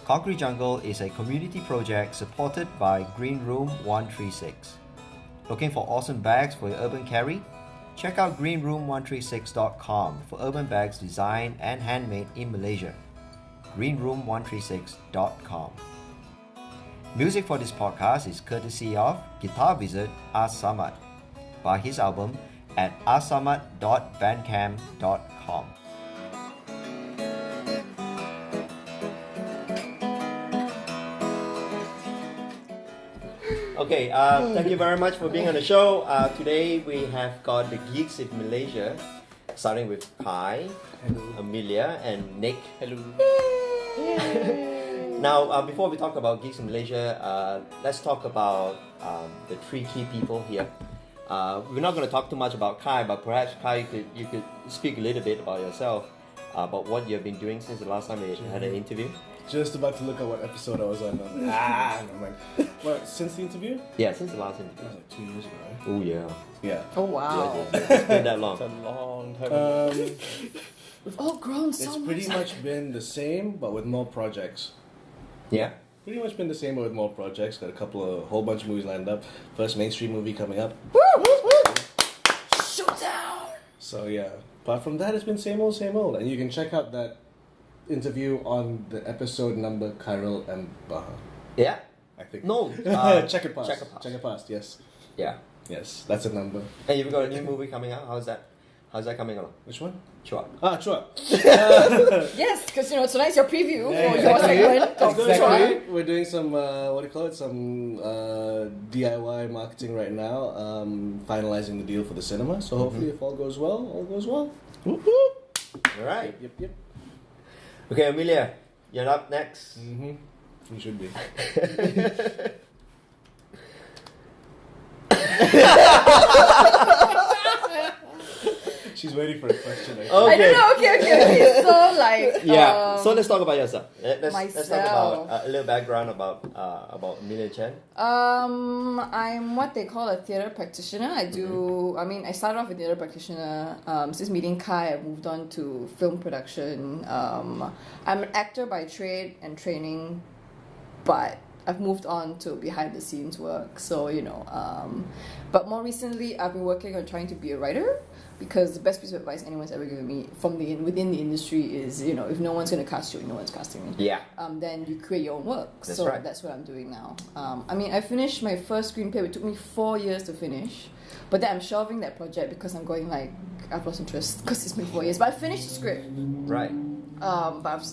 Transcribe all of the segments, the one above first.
ConcreteJungle is a community project supported by Green Room 136. Looking for awesome bags for your urban carry? Check out greenroom136.com for urban bags designed and handmade in Malaysia. greenroom136.com. Music for this podcast is courtesy of Guitar Wizard Samad. Buy his album at asamad.bandcamp.com. Okay, thank you very much for being on the show. Today we have got the Geeks in Malaysia, starting with Kai, Hello. Amelia, and Nick. Hello. Now, before we talk about Geeks in Malaysia, let's talk about the three key people here. We're not going to talk too much about Kai, but perhaps Kai, you could speak a little bit about yourself, about what you've been doing since the last time we had an interview. Just about to look at what episode I was on. I was like, never mind. What, since the interview? Yeah, since the last That interview. was like 2 years ago, right? Oh yeah. Yeah. Oh wow. Yeah, it's been that long. It's a long time. We've all grown so It's much. pretty much been the same, but with more projects. Yeah. Pretty much been the same, but with more projects. Got a whole bunch of movies lined up. First mainstream movie coming up. Woo! Showdown. So yeah. Apart from that, it's been same old, and you can check out that interview on the episode number Khairil M Bahar. Yeah. I think. No. Check it past. Check it past. Check it past. Yes. Yeah. Yes, that's a number. And you've got a new movie coming out. How's that coming along? Which one? Sure. Sure. Yes, because tonight's your preview Yeah, for exactly. your segment. of Exactly. We're doing some some DIY marketing right now. Finalizing the deal for the cinema. So hopefully, if all goes well, all goes well. All right. Yep. Okay, Amelia, you're up next. You should be. She's waiting for a question. I think. Okay. I don't know. Okay. So like. Yeah. So let's talk about yourself. Let's talk myself. about a little background about Amelia Chen. I'm what they call a theatre practitioner. I do. I mean, I started off as a theatre practitioner. Since meeting Kai, I moved on to film production. I'm an actor by trade and training, but I've moved on to behind the scenes work. So but more recently, I've been working on trying to be a writer. Because the best piece of advice anyone's ever given me within the industry is, if no one's going to cast you, no one's casting me. Yeah. Then you create your own work. That's so right. That's what I'm doing now. I finished my first screenplay. It took me 4 years to finish. But then I'm shelving that project because I'm going I've lost interest because it's been 4 years. But I finished the script. Right. But I've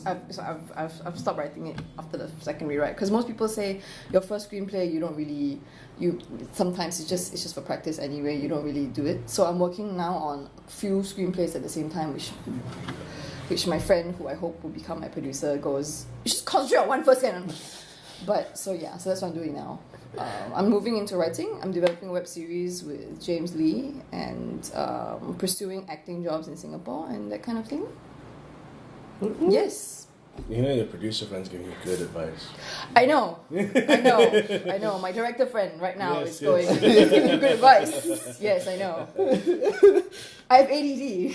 stopped writing it after the second rewrite. Because most people say your first screenplay, sometimes it's just for practice anyway. You don't really do it. So I'm working now on few screenplays at the same time, which my friend, who I hope will become my producer, goes, you should concentrate on one first. But so that's what I'm doing now. I'm moving into writing. I'm developing a web series with James Lee and pursuing acting jobs in Singapore and that kind of thing. Mm-hmm. Yes. Your producer friend's giving you good advice. I know. My director friend right now Yes, is giving you good advice. Yes, I know. I have ADD.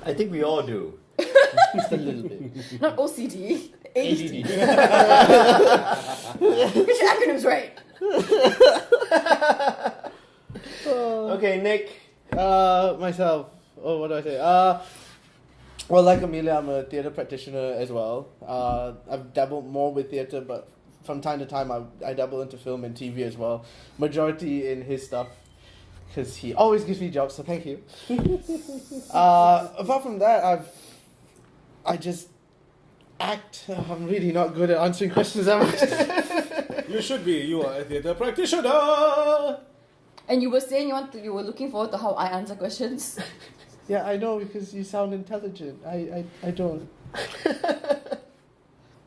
I think we all do. Just a little bit. Not OCD. ADD. ADD. Get your acronyms right. Okay, Nick. Myself. Oh, what do I say? Well, like Amelia, I'm a theatre practitioner as well. I've dabbled more with theatre, but from time to time I dabble into film and TV as well. Majority in his stuff, because he always gives me jobs, so thank you. Apart from that, I just act. I'm really not good at answering questions that much. You should be. You are a theatre practitioner. And you were saying you were looking forward to how I answer questions. Yeah, I know, because you sound intelligent. I don't.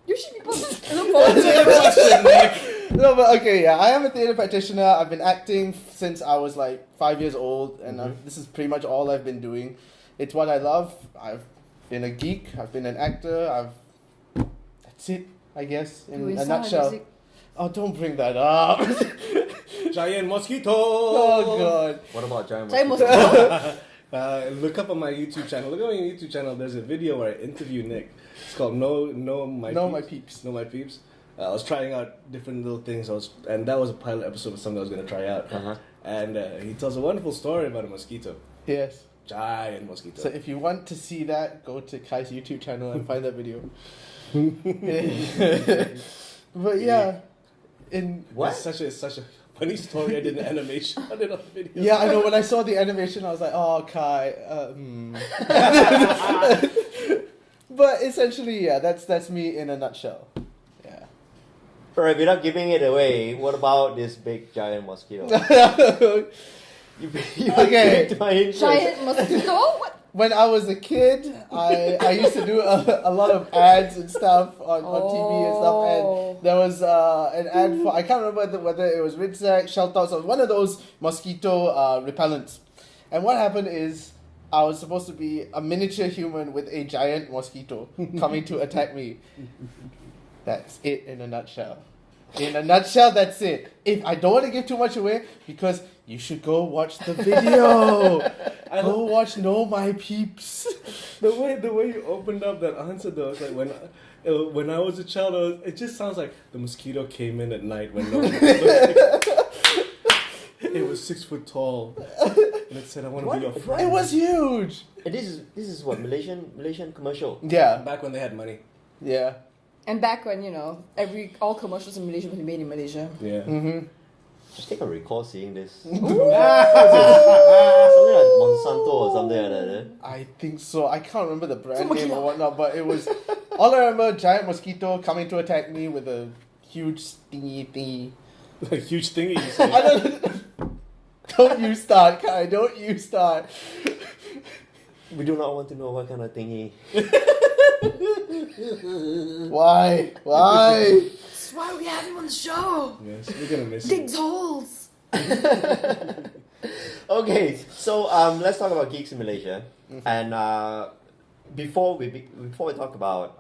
Usually people look forward to it. No, but okay, yeah, I am a theatre practitioner. I've been acting since I was 5 years old, and this is pretty much all I've been doing. It's what I love. I've been a geek. I've been an actor. That's it, I guess, in a nutshell. Music. Oh, don't bring that up. Giant mosquito. Oh god. What about Giant Sorry, Mosquito? Look up on my YouTube channel. Look on my YouTube channel. There's a video where I interview Nick. It's called My Peeps. I was trying out different little things. And that was a pilot episode of something I was going to try out. Uh-huh. And he tells a wonderful story about a mosquito. Yes. Giant mosquito. So if you want to see that, go to Kai's YouTube channel and find that video. But yeah, What? It's such a funny story. I did an animation on it on the video. Yeah, I know. When I saw the animation, I was like, "Oh, Kai." But essentially, yeah, that's me in a nutshell. Yeah. Alright, without giving it away, what about this big giant mosquito? you Okay. piqued my interest. Giant mosquito? What? When I was a kid, I used to do a lot of ads and stuff on TV and stuff, and there was an ad for, I can't remember whether it was Ridzac, Sheltox, or one of those mosquito repellents. And what happened is, I was supposed to be a miniature human with a giant mosquito coming to attack me. That's it in a nutshell. In a nutshell, that's it. If I don't want to give too much away, because you should go watch the video. Go watch Know My Peeps. The way you opened up that answer though, it's like when I was a child, it just sounds like the mosquito came in at night when no one was looking. It was 6 foot tall, and it said, "I want to be your friend." It was huge. And this is what Malaysian commercial. Yeah, Back when they had money. yeah. And back when, all commercials in Malaysia were made in Malaysia. Yeah. Mm-hmm. Just take a recall seeing this. Something like Monsanto or something like that. Eh? I think so. I can't remember the brand name or whatnot, but it was. All I remember, giant mosquito coming to attack me with a huge stingy thingy. A huge thingy. You say. I don't you start, Kai. Don't you start. We do not want to know what kind of thingy. Why? Why? That's why we have him on the show. Yes, we're gonna miss Digs you. holes. Okay, so let's talk about Geeks in Malaysia. And before we talk about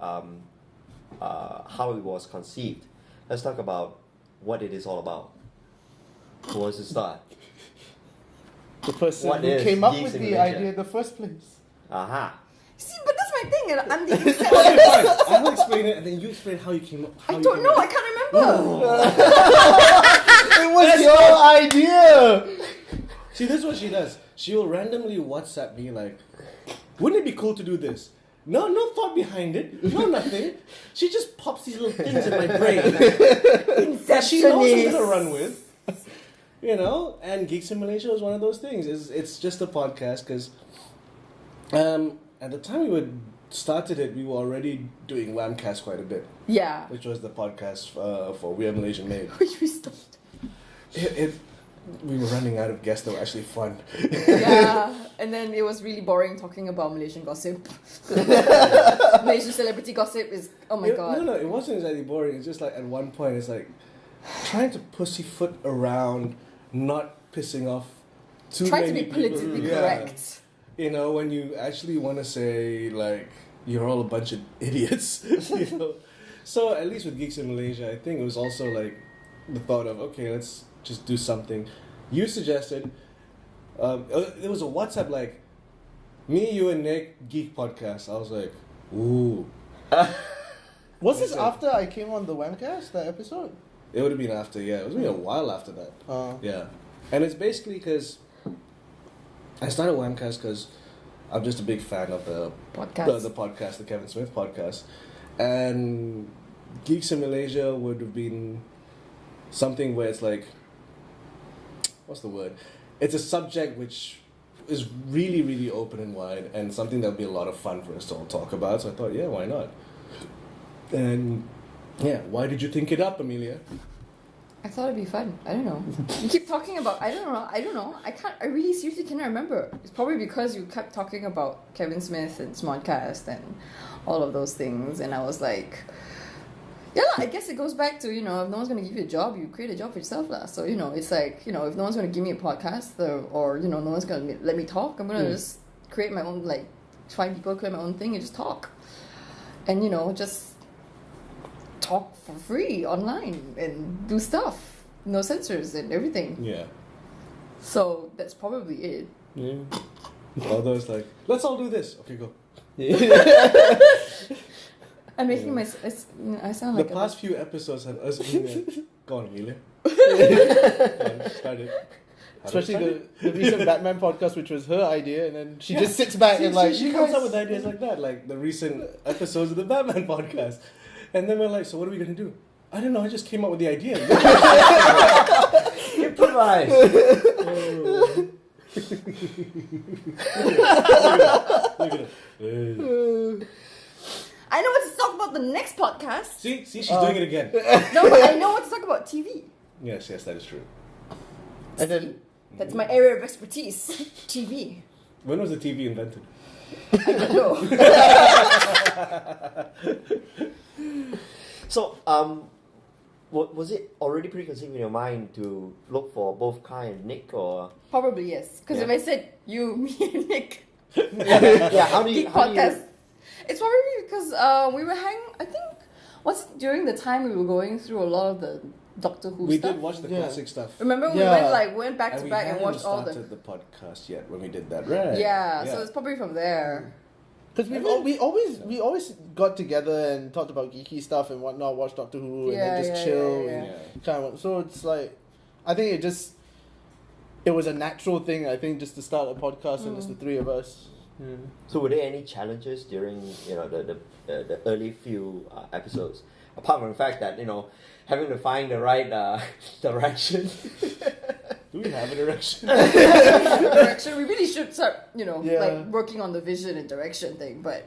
how it was conceived, let's talk about what it is all about. Who wants to start? The person What who is came up Geeks with in the Malaysia? idea in the first place. Aha. See, but that's my thing. And I'm the Okay, exact. fine. I'll explain it, and then you explain how you came up. I don't know. I can't remember. It was your idea. See, this is what she does. She will randomly WhatsApp me like, "Wouldn't it be cool to do this?" No thought behind it. No nothing. She just pops these little things in my brain that she knows I'm gonna run with. And Geeks in Malaysia was one of those things. It's just a podcast because at the time we started it, we were already doing Whamcast quite a bit, Yeah. which was the podcast for We Are Malaysian Made. Which we stopped. We were running out of guests that were actually fun. Yeah. And then it was really boring talking about Malaysian gossip. Malaysian celebrity gossip is, oh my god. No, it wasn't exactly boring. It's just like at one point, it's like trying to pussyfoot around, not pissing off too Try to many be politically people. correct. When you actually want to say like you're all a bunch of idiots. So at least with Geeks in Malaysia, I think it was also like the thought of, okay, let's just do something. You suggested. There was a WhatsApp like, me, you, and Nick geek podcast. I was like, ooh. Was this after I came on the Whamcast, that episode? It would have been after, yeah. It was maybe a while after that. Yeah. And it's basically because I started Whamcast because I'm just a big fan of the podcast, the Kevin Smith podcast. And Geeks in Malaysia would have been something where it's like, what's the word? It's a subject which is really, really open and wide, and something that would be a lot of fun for us to all talk about. So I thought, yeah, why not? And yeah, why did you think it up, Amelia? I thought it'd be fun. I don't know. You keep talking about, I don't know. I really seriously cannot remember. It's probably because you kept talking about Kevin Smith and Smodcast and all of those things, and I was like, yeah, I guess it goes back to, if no one's going to give you a job, you create a job for yourself. So, it's like, if no one's going to give me a podcast or no one's going to let me talk, I'm going to just create my own, find people, create my own thing and just talk. And, just talk for free online and do stuff. No censors and everything. Yeah. So that's probably it. Yeah. Although it's like, let's all do this. Okay, go. I'm making I sound like The past few episodes have us being like, go on, Amelia. Start it. Especially the recent Batman podcast, which was her idea, and then she just sits back and like she comes up with ideas like that, like the recent episodes of the Batman podcast, and then we're like, so what are we gonna do? I don't know. I just came up with the idea. Improvise. Look at it. I know what to talk about the next podcast. See, she's doing it again. No, but I know what to talk about TV. Yes, that is true. and then That's my area of expertise. TV. When was the TV invented? I don't know. So, was it already preconceived in your mind to look for both Kai and Nick, or Probably yes. Because if I said you, me, and Nick, yeah? How do you? Geek How do podcast. you It's probably because we were I think, was it during the time we were going through a lot of the Doctor Who We stuff? did watch the classic stuff. Remember we Yeah. went back to we back and hadn't watched all started the. the podcast yet when we did that, right? Yeah, so it's probably from there. because we always got together and talked about geeky stuff and whatnot, watched Doctor Who, and then just chill. yeah. And kind of, so it's like, I think it was a natural thing. I think just to start a podcast and it's the three of us. Yeah. So, were there any challenges during the early few episodes? Apart from the fact that having to find the right direction. Do we have a direction? Direction. We really should start, Yeah. like working on the vision and direction thing. But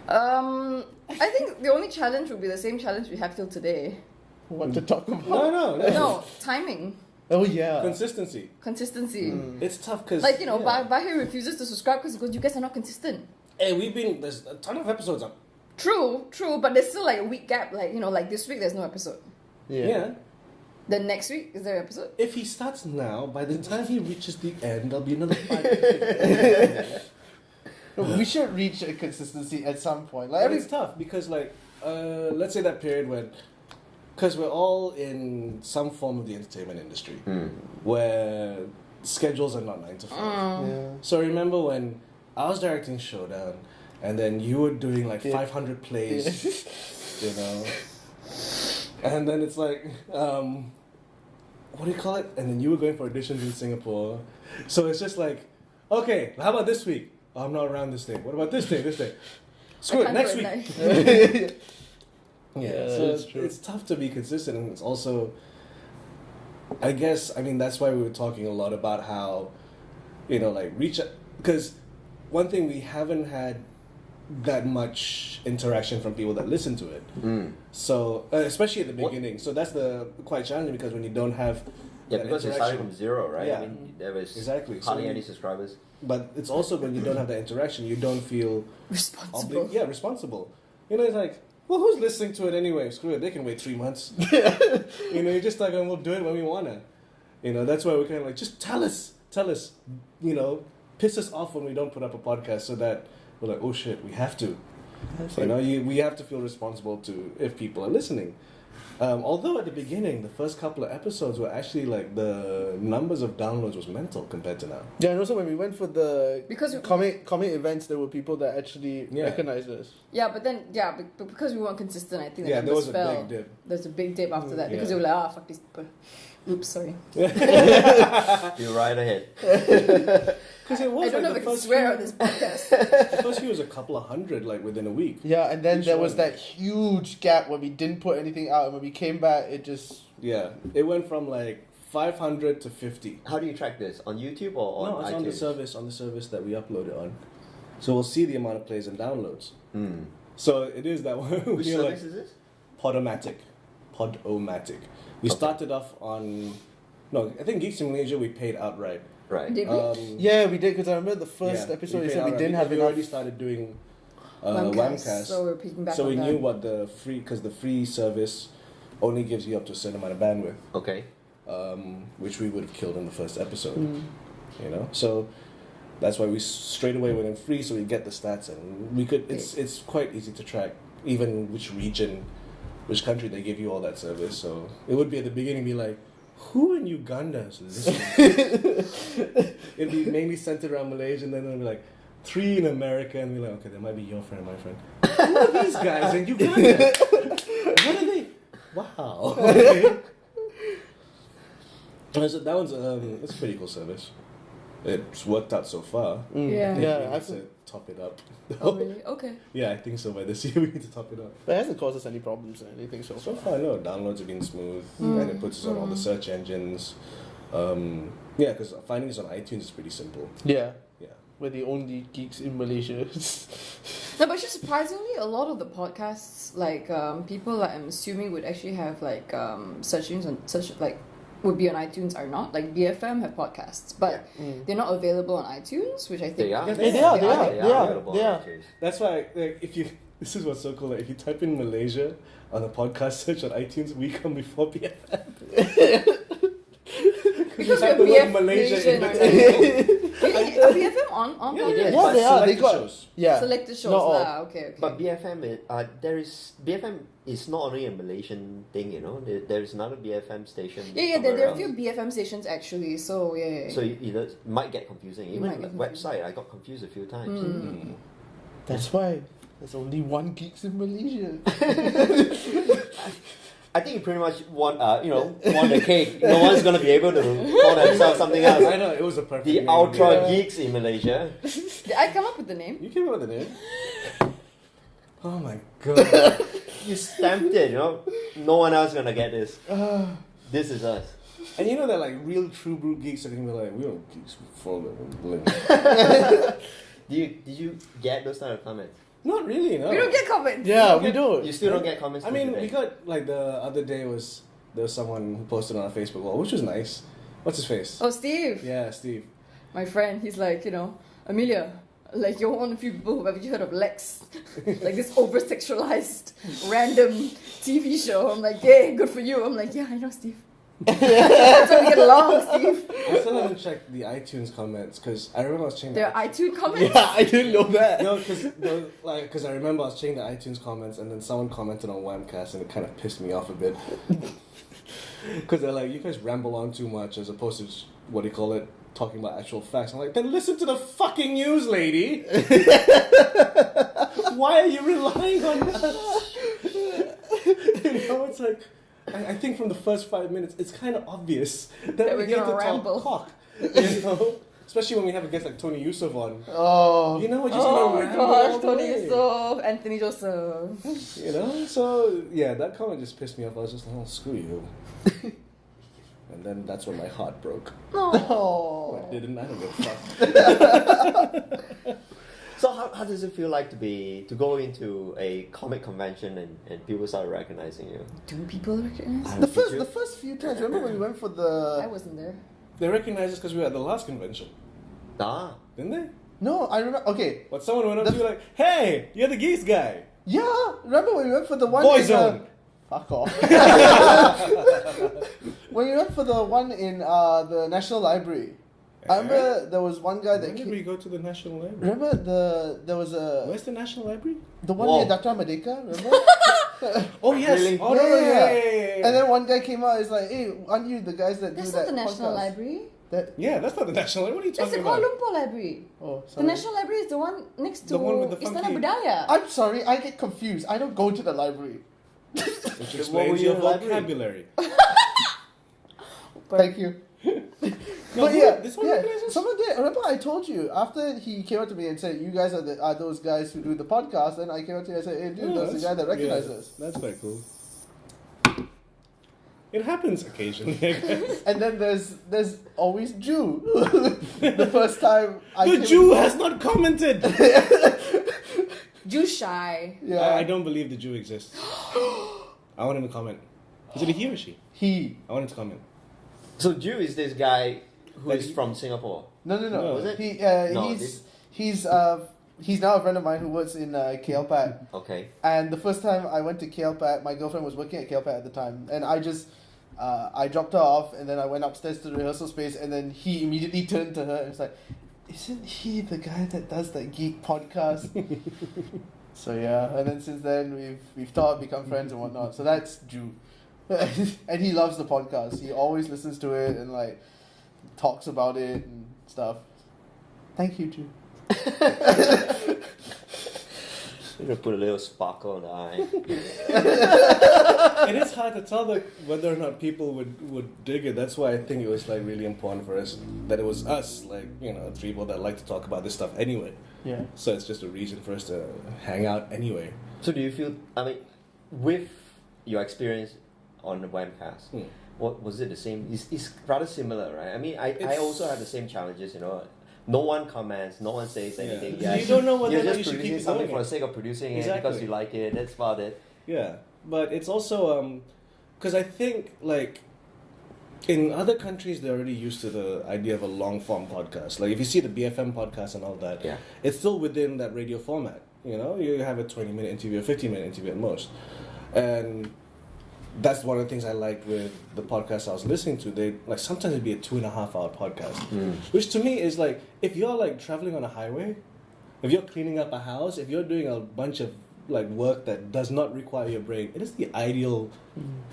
I think the only challenge would be the same challenge we have till today. What to talk about? No. No, timing, Oh yeah. Consistency. consistency. It's tough because Like Bahir refuses to subscribe because he goes, "You guys are not consistent." Hey, there's a ton of episodes up. True, but there's still like a week gap. Like like this week there's no episode. Yeah. Then next week is there an episode? If he starts now, by the time he reaches the end, there'll be another 5. We should reach a consistency at some point. Like, Like it's tough because, let's say that period when, because we're all in some form of the entertainment industry, where schedules are not 9 to 5. yeah. So remember when I was directing Showdown, and then you were doing like 500 plays, and then it's like, what do you call it? And then you were going for auditions in Singapore. So it's just like, okay, how about this week? Oh, I'm not around this day. What about this day? Screw it, next week. Yeah, so that's true. it's tough to be consistent, and it's also, I guess, that's why we were talking a lot about how, reach, because one thing we haven't had that much interaction from people that listen to it. So, especially at the beginning. So that's quite challenging because when you don't have that because it started interaction. from zero, right? Yeah. There was Exactly. hardly So- any subscribers. But it's also when you don't have that interaction, you don't feel Responsible. responsible. It's like, well, who's listening to it anyway? Screw it, they can wait 3 months. You're just like, we'll do it when we wanna. That's why we're kind of like, just tell us, piss us off when we don't put up a podcast, so that we're like, oh shit, we have to. We have to feel responsible if people are listening. Although at the beginning, the first couple of episodes were actually like the numbers of downloads was mental compared to now. Yeah, and also when we went for the Because comic events, there were people that actually recognized us. Yeah, but then but because we weren't consistent, I think the Yeah, there numbers was a fell. big dip. There's a big dip after that because Yeah. they were like, fuck these people. Oops, sorry. You're right ahead. Because it was I don't know like if the I can first swear few, on this podcast. the first few was a couple of hundred, like within a week. Yeah, and then Each there was one. that huge gap where we didn't put anything out, and when we came back, it just Yeah, it went from like 500 to 50. How do you track this? On YouTube or No, on it's iTunes? on the service that we upload it on. So we'll see the amount of plays and downloads. Hmm. So it is that one. Which service is this? Podomatic. We started off on, I think Geeks in Malaysia we paid outright. Right. Did we? yeah, we did because I remember the first Yeah, episode we you paid said we outright didn't have because we enough. already started doing Webcast, Webcast. so we're picking back So on we that. knew what the free, because the free service only gives you up to a certain amount of bandwidth, Okay. which we would have killed in the first episode. So that's why we straight away went in free, so we get the stats, and we could. It's quite easy to track even which region, which country they give you all that service. So it would be at the beginning be like, who in Uganda is listening? It'd be mainly centered around Malaysia, and then it'll be like 3 in America, and we're like, okay, that might be your friend, my friend. Who are these guys in Uganda? What are they? Wow. Okay. So that one's it's a pretty cool service. It's worked out so far. Yeah. Yeah, I have to top it up. Oh, really? Okay. Yeah, I think so. By this year, we need to top it up. But it hasn't caused us any problems or anything so So far. far, no. Downloads have been smooth, and it puts us on all the search engines. Yeah, because finding us on iTunes is pretty simple. Yeah. Yeah. We're the only geeks in Malaysia. No, but actually, surprisingly, a lot of the podcasts, like people, like, I'm assuming would actually have like search engines on would be on iTunes are not. Like BFM have podcasts, but they're not available on iTunes, which I think They are. They are. available They on are. iTunes. That's why, like, this is what's so cool. Like, if you type in Malaysia on the podcast search on iTunes, we come before BFM. because type we're the word BF Malaysia in the Really? Are BFM on Yeah, podcast? yeah, Yeah, but they are. They selected got shows. yeah. Selected shows Not all. lah. Okay. But BFM, BFM is not only a Malaysian thing, There is another BFM station. Yeah, somewhere there are a else. few BFM stations actually. So yeah. So it might get confusing. Even might the get website, I got confused a few times. That's why there's only one geeks in Malaysia. I think you pretty much won the cake. No one's gonna be able to call themselves something else. I know, it was a perfect The name. Ultra Yeah. Geeks in Malaysia. Did I come up with the name? You came up with the name? Oh my god. You stamped it. No one else gonna get this. This is us. And you know that, like, real true brew geeks are gonna be like, we don't geeks for the living. Did you get those kind of comments? Not really, no. We don't get comments. Yeah, we do. You still don't get comments. I till mean, today? we got, like, the other day there was someone who posted on our Facebook wall, which was nice. What's his face? Oh, Steve, Yeah, Steve. my friend. He's like, Amelia. Like, you're one of the few people who have you heard of Lex, like this over-sexualized random TV show. I'm like, yeah, good for you. I'm like, yeah, I know, Steve. That's how we get along, Steve. I still haven't checked the iTunes comments, because I remember I was checking There are iTunes comments. Yeah, I didn't know that. No, because I remember I was checking the iTunes comments, and then someone commented on Whamcast, and it kind of pissed me off a bit. Because they're like, you guys ramble on too much, as opposed to, what do you call it, talking about actual facts. I'm like, then listen to the fucking news, lady! Why are you relying on that? It's like, I think from the first 5 minutes, it's kind of obvious that we're we're here to gonna ramble. talk cock. Especially when we have a guest like Tony Yusuf on. Oh. We're just Oh gonna my ramble all gosh, the Tony way. Yusuf, Anthony Joseph. So yeah, that comment just pissed me off. I was just like, oh, screw you. And then that's when my heart broke. Oh. I didn't. I don't give a fuck. So how does it feel like to go into a comic convention and people start recognizing you? Do people recognize? I- The Did you? first few times, remember when we went for I the... wasn't there. They recognized us because we were at the last convention, didn't they? No, I remember... Okay. But someone went up to you like, "Hey, you're the Geeks guy." Yeah, remember when we went for the one... Boyzone. Fuck off. When we went for the one in the National Library, I remember there was one guy that... When did we go to the National Library? Remember there was a... Where's the National Library? The one Whoa. near Dr. Madeka, remember? Oh yes. Really? Oh, no, no, And then one guy came out, he's like, hey, aren't you the guys that That's do not that the National podcast? Library. That... yeah, that's not the National Library. What are you That's the talking Kuala about? Lumpur Library. Oh, The sorry. National Library is the one next to The one with the Istana funky- Budaya. I'm sorry, I get confused. I don't go to the library. Which What were explains you your in the library? vocabulary. Thank you. No, But yeah, this one yeah. recognizes- Someone did. Remember, I told you after he came up to me and said, "You guys are those guys who do the podcast." And I came up to you and said, "Hey, dude, Oh, that's the guy that recognizes yeah, us." That's quite cool. It happens occasionally, I guess. And then there's always Jew. The first time The Jew has not commented. Jew shy. Yeah, I don't believe the Jew exists. I want him to comment. Is it a he or she? he. I want him to comment. So Jew is this guy who Like is he- from Singapore. No. No, was it? No, He's now a friend of mine who works in KLPAT. Okay. And the first time I went to KLPAT, my girlfriend was working at KLPAT at the time, and I just I dropped her off, and then I went upstairs to the rehearsal space, and then he immediately turned to her and was like, "Isn't he the guy that does that geek podcast?" So yeah, and then since then we've become friends and whatnot. So that's Jew. And he loves the podcast. He always listens to it and like talks about it and stuff. Thank you, Ju. You're gonna put a little sparkle in the eye. It is hard to tell whether or not people would dig it. That's why I think it was like really important for us that it was us, like, you know, three people that like to talk about this stuff anyway. Yeah. So it's just a reason for us to hang out anyway. So do you feel? I mean, with your experience on the webcast, what was it the same? It's rather similar, right? I mean, I also have the same challenges. You know, no one comments, no one says anything. Yeah. You don't know whether you're just you should producing keep something doing for it. the sake of producing Exactly. it because you like it. That's about it. Yeah, but it's also because I think like in other countries they're already used to the idea of a long form podcast. Like if you see the BFM podcast and all that, it's still within that radio format. You know, you have a 20-minute interview, a 15-minute interview at most, and that's one of the things I liked with the podcast I was listening to. They like sometimes it'd be a 2.5-hour podcast, which to me is like if you're like traveling on a highway, if you're cleaning up a house, if you're doing a bunch of like work that does not require your brain, it is the ideal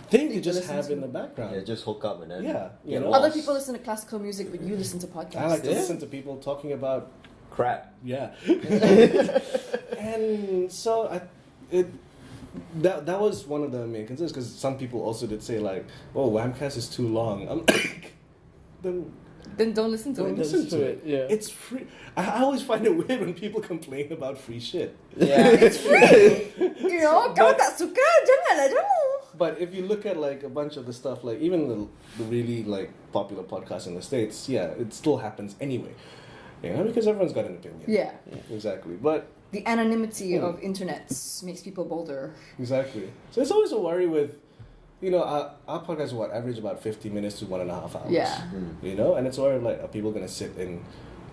thing to just have in the background. Yeah, just hook up and then you know. Other people listen to classical music, but you listen to podcasts. I like to listen to people talking about crap. Yeah. And so that was one of the main concerns, because some people also did say like, "Oh, Whamcast is too long." I'm like, then don't listen to it. Don't listen to it. Yeah. It's free. I always find it weird when people complain about free shit. Yeah, It's free. You know, kamu tak suka, janganlah jamu. But if you look at like a bunch of the stuff, like even the really like popular podcasts in the States, yeah, it still happens anyway. You know, because everyone's got an opinion. Yeah. Exactly. But The anonymity of internets makes people bolder. exactly. So it's always a worry with, you know, our podcast is average about 50 minutes to 1.5 hours. Yeah. You know, and it's always like, are people going to sit in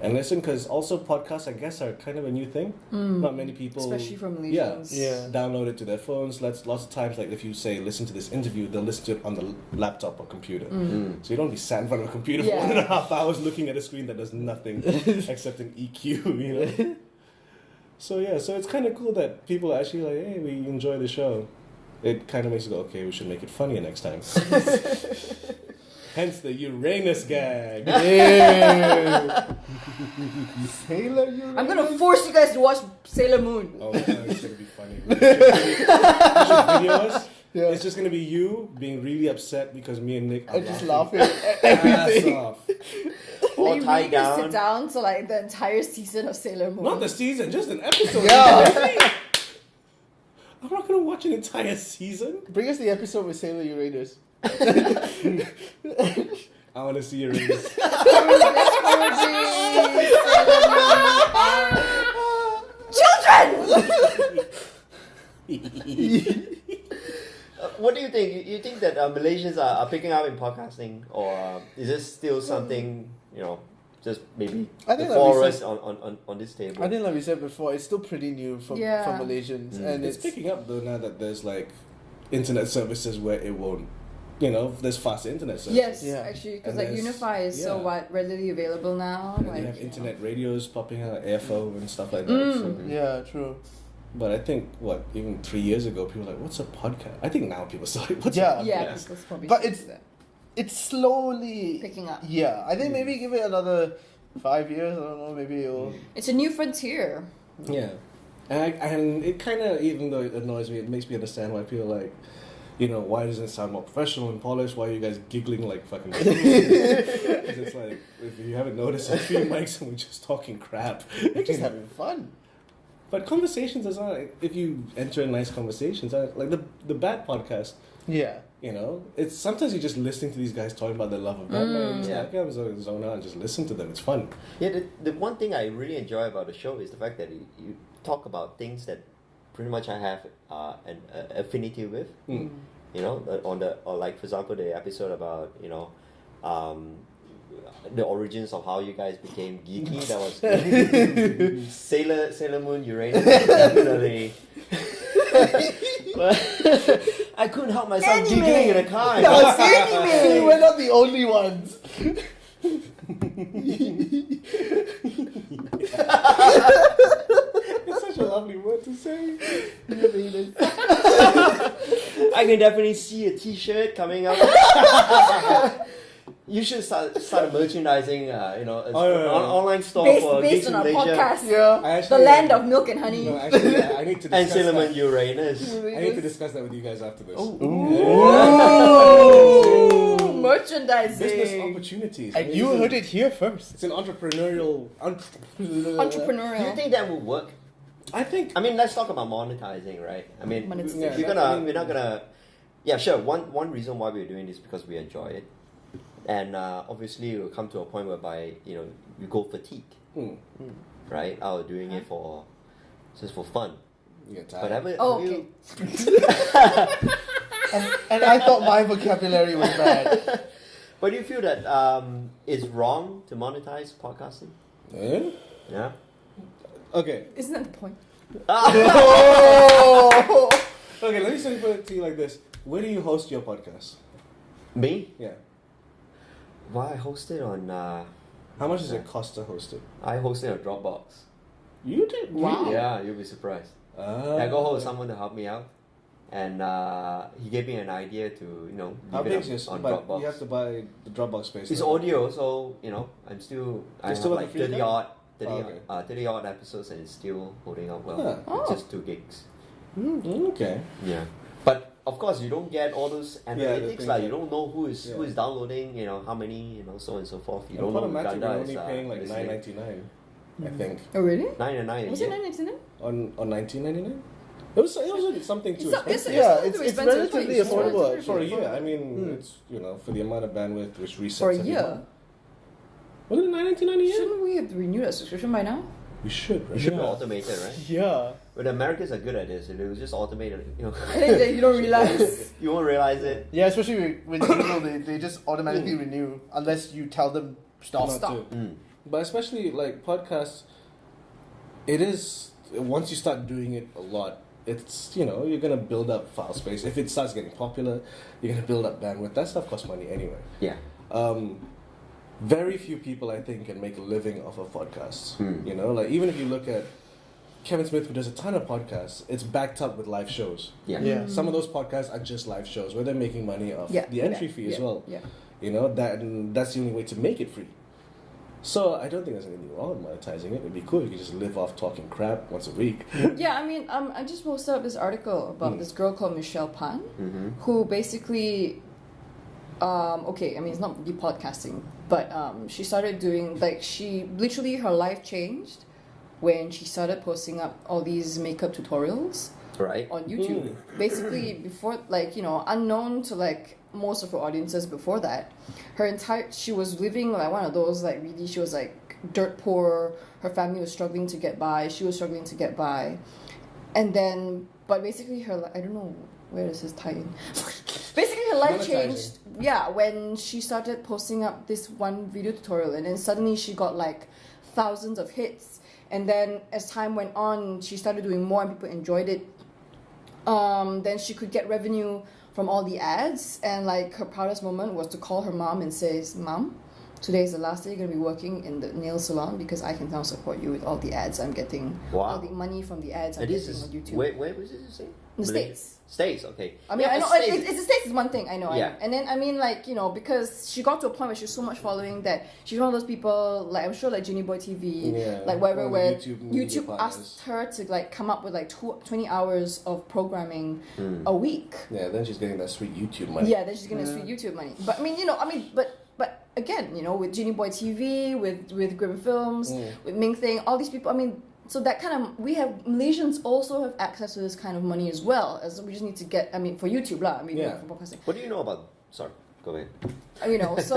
and listen? Because also podcasts, I guess, are kind of a new thing. Not many people, Especially from Malaysians. download it to their phones. Lots of times, like if you say listen to this interview, they'll listen to it on the laptop or computer. So you don't be sat in front of a computer for 1.5 hours looking at a screen that does nothing except an EQ. You know. So so it's kind of cool that people are actually like, hey, we enjoy the show. It kind of makes you go, okay, we should make it funnier next time. Hence the Uranus gag. Sailor Uranus. I'm gonna force you guys to watch Sailor Moon. Oh, it's gonna be funny. You should video us. Yeah. It's just gonna be you being really upset because me and Nick are I'm just laughing laughing at ass everything. off. Or Are you tie really gonna down. sit down to like the entire season of Sailor Moon? Not the season, just an episode. Yeah. I'm not gonna watch an entire season. Bring us the episode with Sailor Uranus. I want to see Uranus. What do you think? You think that Malaysians are picking up in podcasting, or is this still something, you know, just maybe I the think like we forest said- on this table? I think, like we said before, it's still pretty new for Malaysians, and It's picking up though now that there's like internet services where it won't, you know, there's faster internet services. Yes, Yeah. actually, because And like there's- Unify is so readily available now. And like, you have you know. internet radios popping out, AirFlow and stuff like that. So. yeah, true. But I think even 3 years ago, people were like, "What's a podcast?" I think now people say, "What's Yeah. a Yeah, podcast?" people's probably But saying it's- that. It's slowly Picking up. Yeah, I think maybe give it another 5 years. I don't know. Maybe it'll. It's a new frontier. Yeah, and it kind of, even though it annoys me, it makes me understand why people are like, you know, why doesn't it sound more professional and polished? Why are you guys giggling like fucking? 'Cause it's like, if you haven't noticed, it's 3 mics and we're just talking crap. We're just having fun. But conversations is not. If you enter in nice conversations, like the Bat podcast. Yeah. You know, it's sometimes you're just listening to these guys talking about their love of Batman. It's Yeah. like, I'm zone out and just listen to them. It's fun. Yeah, the one thing I really enjoy about the show is the fact that you talk about things that pretty much I have an affinity with. You know, or like for example the episode about, you know, the origins of how you guys became geeky. That was Sailor Moon Uranus, definitely. But I couldn't help myself giggling in the car. We're not the only ones. It's such a lovely word to say. I can definitely see a T-shirt coming up. You should start merchandising, an online store for Based Geeks on in our Malaysia. podcast. Yeah. The land of milk and honey. No, actually, I need to discuss And cinnamon that. Uranus. I need to discuss that with you guys after this. Ooh, merchandising. Business opportunities. And you heard it here first. It's an entrepreneurial. Do you Entrepreneurial. think that would work? I think. I mean, let's talk about monetizing, right? I mean, Monetization. we're not gonna. Yeah, sure. One reason why we're doing this is because we enjoy it, and obviously we'll come to a point whereby we go fatigue, right? Out of doing it for just for fun. You get But tired. Okay. And I thought my vocabulary was bad. But do you feel that it's wrong to monetize podcasting? Eh? Yeah. Okay. Isn't that the point? Okay, let me put it to you like this. Where do you host your podcast? Me? Yeah. Well, I host it on. How much does it cost to host it? I host it on Dropbox. You did? Wow. Yeah, you'll be surprised. I got hold of someone to help me out, and he gave me an idea to How leave big it is on but Dropbox. you have to buy the Dropbox space. It's right? audio, so I'm still I have still on the like free 30 account? odd 30 odd episodes, and it's still holding up well. Huh. Oh. It's just 2 gigs. Okay. Yeah, but of course you don't get all those the analytics. things Like that- you don't know who is Yeah. downloading, how many, so on and so forth. You And don't know Podomatic, Uganda we're is only paying like listening. $9.99, I think. Oh, really? 9.99 a Was it year. 999? On $19.99. It was something too expensive. Yeah, It's it's expensive. relatively It's affordable. relatively For a affordable. year, I mean, it's for the amount of bandwidth which resets For a every year? month. Wasn't it $9.99 a year? Shouldn't we have renewed our subscription by now? We should, right? It should be automated, right? Yeah. But the Americans are good at this. If it was just automated, I think that you don't realize. you won't realize it. Yeah, especially with Google, they just automatically renew unless you tell them stop. Not Stop. to. Mm. But especially like podcasts, it is once you start doing it a lot, it's you're gonna build up file space. If it starts getting popular, you're gonna build up bandwidth. That stuff costs money anyway. Yeah. Very few people I think can make a living off of podcasts. Like even if you look at Kevin Smith, who does a ton of podcasts, it's backed up with live shows. Yeah. Yeah. Some of those podcasts are just live shows where they're making money off the entry fee as well. Yeah. That's the only way to make it free. So I don't think there's anything wrong with monetizing it. It'd be cool if you could just live off talking crap once a week. Yeah, I mean, I just posted up this article about this girl called Michelle Pan, who basically, it's not really podcasting, but she started doing, her life changed when she started posting up all these makeup tutorials Right. on YouTube. Basically, before, unknown to, most of her audiences before that, she was living one of those, she was, dirt poor. Her family was struggling to get by. She was struggling to get by. And then, but basically I don't know, where does this tie in? Basically, her life changed, when she started posting up this one video tutorial, and then suddenly she got, thousands of hits. And then, as time went on, she started doing more, and people enjoyed it. Then she could get revenue from all the ads, and her proudest moment was to call her mom and say, "Mom, today is the last day you're going to be working in the nail salon because I can now support you with all the ads I'm getting, all the money from the ads I'm And this getting is on YouTube." where was it you say? In the Malaysia? States. States, okay. I mean, Yeah, I know States. it's the States is one thing, I know. Yeah. And then, because she got to a point where she was so much following that she's one of those people, I'm sure, Genie Boy TV, wherever, one of where the YouTube YouTube partners. asked her to, come up with, 20 hours of programming a week. Yeah, then she's getting that sweet YouTube money. Yeah, then she's getting sweet YouTube money. But, but again, with Genie Boy TV, with Grimm Films, with Ming Thing, all these people, so that Malaysians also have access to this kind of money as well, as we just need to get, for YouTube lah, for podcasting. What do you know about? Sorry, go ahead. It's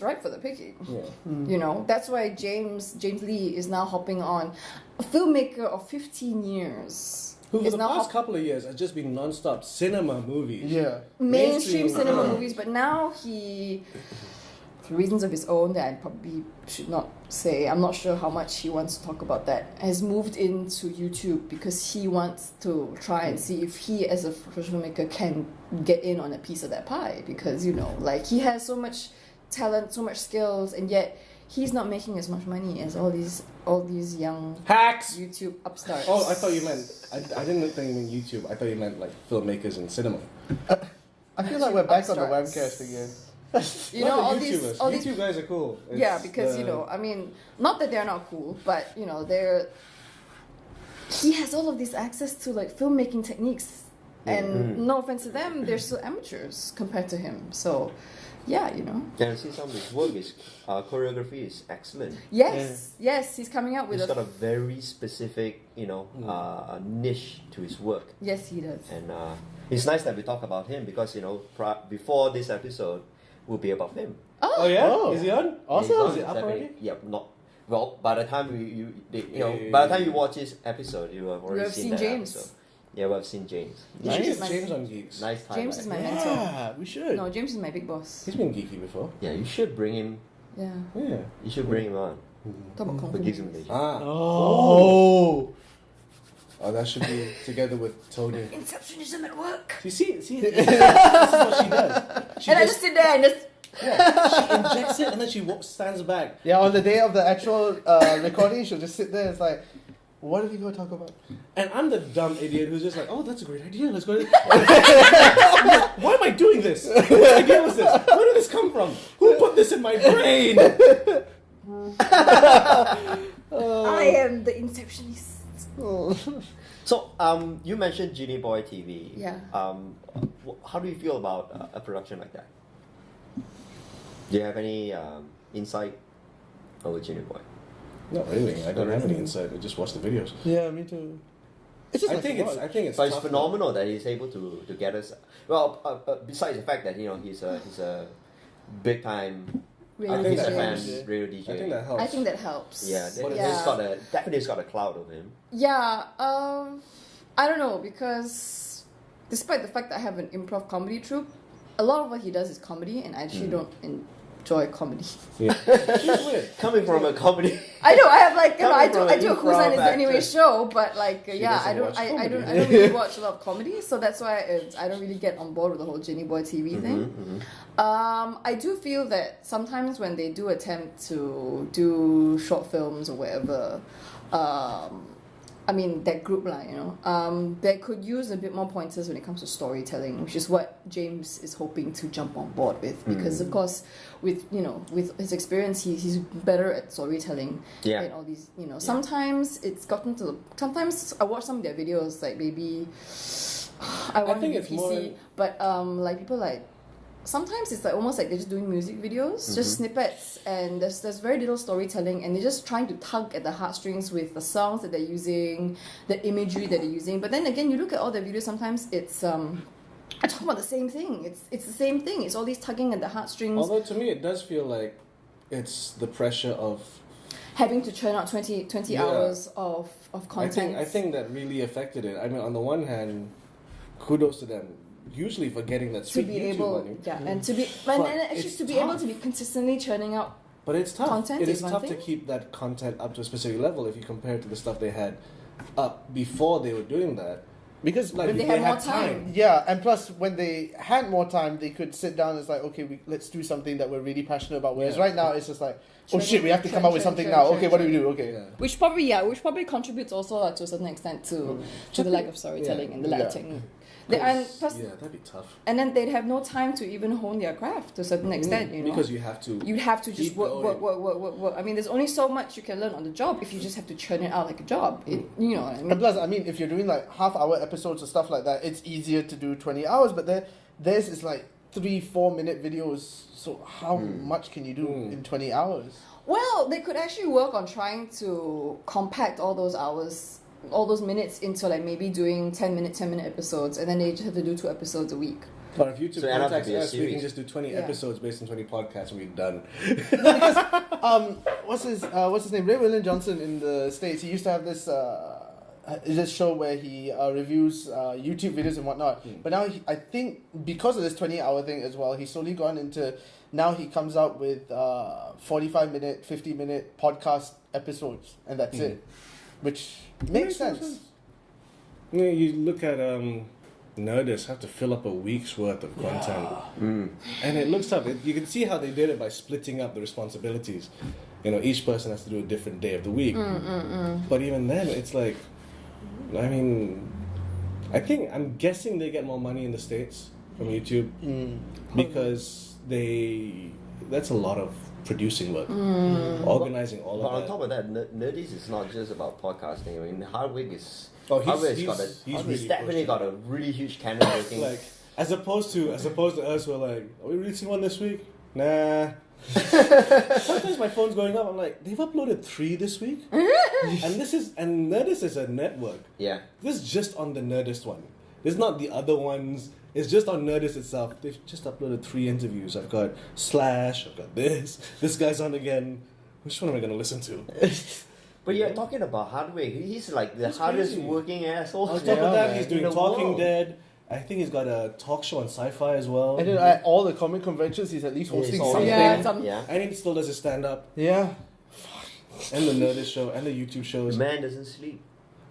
right for the picking. Yeah. That's why James Lee is now hopping on, a filmmaker of 15 years. Who for is the now past couple of years has just been non-stop cinema movies. Yeah. mainstream cinema movies, but now he, for reasons of his own that I probably should not say, I'm not sure how much he wants to talk about that, has moved into YouTube because he wants to try and see if he as a professional filmmaker can get in on a piece of that pie, because he has so much talent, so much skills, and yet he's not making as much money as all these young Hacks! YouTube upstarts. Oh, I thought you meant... I didn't think you meant YouTube. I thought you meant, like, filmmakers in cinema. I feel like we're back on the Upstarts. webcast again. You know, all YouTubers. these YouTube guys are cool. yeah, because you know, I mean, not that they're not cool, but you know, he has all of this access to like filmmaking techniques, and no offense to them, they're still amateurs compared to him. So, yeah, you know. Can I see some of his work? His choreography is excellent. Yes, he's coming out with He's got a very specific, niche to his work. Yes, he does. And it's nice that we talk about him because, before this episode will be about him. Oh yeah? Oh. Is he on? Awesome. Is it up already? Yep, not... Well, by the time by the time you watch this episode, you have already seen that James. episode. Yeah, we've seen James. We should Nice. get James on Geeks. Nice time. James is my mentor. Yeah, we should. No, James is my big boss. He's been geeky before. Yeah, you should bring him. Yeah. Yeah. You should bring him on Talk about for confidence. Geeks in Malaysia. Ah. Oh. Oh, that should be together with Tony. Inceptionism at work. You see, this is what she does. She And I just sit there and just. she injects it and then she stands back. Yeah, on the day of the actual recording, she'll just sit there. It's like, what are we going to talk about? And I'm the dumb idiot who's just like, oh, that's a great idea. Let's go. Why am I doing this? What idea was this? Where did this come from? Who put this in my brain? I am the Inceptionist. So, you mentioned Genie Boy TV. Yeah. How do you feel about a production like that? Do you have any insight over Genie Boy? Not really. I don't have any insight. I just watch the videos. Yeah, me too. It's just I think it's. But it's tough, phenomenal that he's able to get us. Well, besides the fact that he's a big time Radio think he's a that fan helps. radio DJ. I think that helps. I think that helps. Yeah, But definitely got a cloud of him. Yeah, I don't know, because despite the fact that I have an improv comedy troupe, a lot of what he does is comedy, and I actually don't enjoy comedy. Yeah. She's weird. Coming from a comedy. I know I have like Coming from I an do a improv Cool Is Anyway actress. show, but like yeah, I doesn't don't watch I don't comedy. really watch a lot of comedy, so that's why I don't really get on board with the whole Genie Boy TV thing. I do feel that sometimes when they do attempt to do short films or whatever, I mean that group they could use a bit more pointers when it comes to storytelling, which is what James is hoping to jump on board with, because of course with his experience he's better at storytelling. Yeah. And all these sometimes it's gotten to sometimes I watch some of their videos like maybe I want think to be it's PC, more- but like people like sometimes it's like almost like they're just doing music videos, just snippets, and there's very little storytelling, and they're just trying to tug at the heartstrings with the songs that they're using, the imagery that they're using. But then again, you look at all their videos, sometimes it's I talk about the same thing. It's the same thing. It's all these tugging at the heartstrings, Although to me it does feel like it's the pressure of. having to churn out 20 Yeah. hours of content. I think that really affected it. I mean, on the one hand, kudos to them, usually for getting that to sweet be YouTube able, money. and to be, But and actually it's to be able tough. to be consistently churning out. But it's tough. Content It is is one tough to thing. keep that content up to a specific level if you compare it to the stuff they had up before they were doing that. Because Like They had more time. Yeah, and plus when they had more time, they could sit down and it's like, okay, let's do something that we're really passionate about. Whereas Yeah. right now it's just like, oh Churn, shit, we have to come churn, up with churn, something churn, now. churn, Okay, what do we churn. do? Okay. Yeah. Which probably contributes also to a certain extent to the lack of storytelling and the lack of technique. And plus, Yeah, that'd be tough. and then they'd have no time to even hone their craft to a certain extent, Because you have to. You'd have to just keep work. going. I mean, there's only so much you can learn on the job if you just have to churn it out like a job. You know what I mean? And plus, I mean, if you're doing like half-hour episodes or stuff like that, it's easier to do 20 hours. But theirs is like 3-4 minute videos. So how much can you do in 20 hours? Well, they could actually work on trying to compact all those hours, all those minutes into like maybe doing 10-minute episodes, and then they just have to do 2 episodes a week. But if YouTube So it has to contacts be a us, we can series. just do 20 Yeah. episodes based on 20 podcasts and we're done. What's his name? Ray William Johnson in the States. He used to have this show where he reviews YouTube videos and whatnot. But now I think because of this 20-hour thing as well, he's slowly gone into. Now he comes out with 45-minute, 50-minute podcast episodes, and that's it, which makes sense. Yeah, you look at nerdists have to fill up a week's worth of content. And it looks tough. You can see how they did it by splitting up the responsibilities. You know, each person has to do a different day of the week. But even then, it's like, I mean, I'm guessing they get more money in the States from YouTube because that's a lot of producing work, organizing all of that. But on top of that, Nerdies is not just about podcasting. I mean, Hardwick is... he's definitely got a really huge cannon working. Like, as opposed to us, we're like, are we releasing one this week? Nah. Sometimes my phone's going up. I'm like, they've uploaded 3 this week, and Nerdist is a network. Yeah, this is just on the Nerdist one. It's not the other ones. It's just on Nerdist itself. They've just uploaded 3 interviews. I've got Slash. I've got this guy's on again. Which one am I gonna listen to? but you're talking about Hardwick. He's like the hardest working asshole. On top of that, he's doing Talking Dead. I think he's got a talk show on Sci-Fi as well. And then at all the comic conventions, he's at least hosting something. Yeah. And he still does his stand-up. Yeah. And the Nerdist show and the YouTube shows. The man doesn't sleep.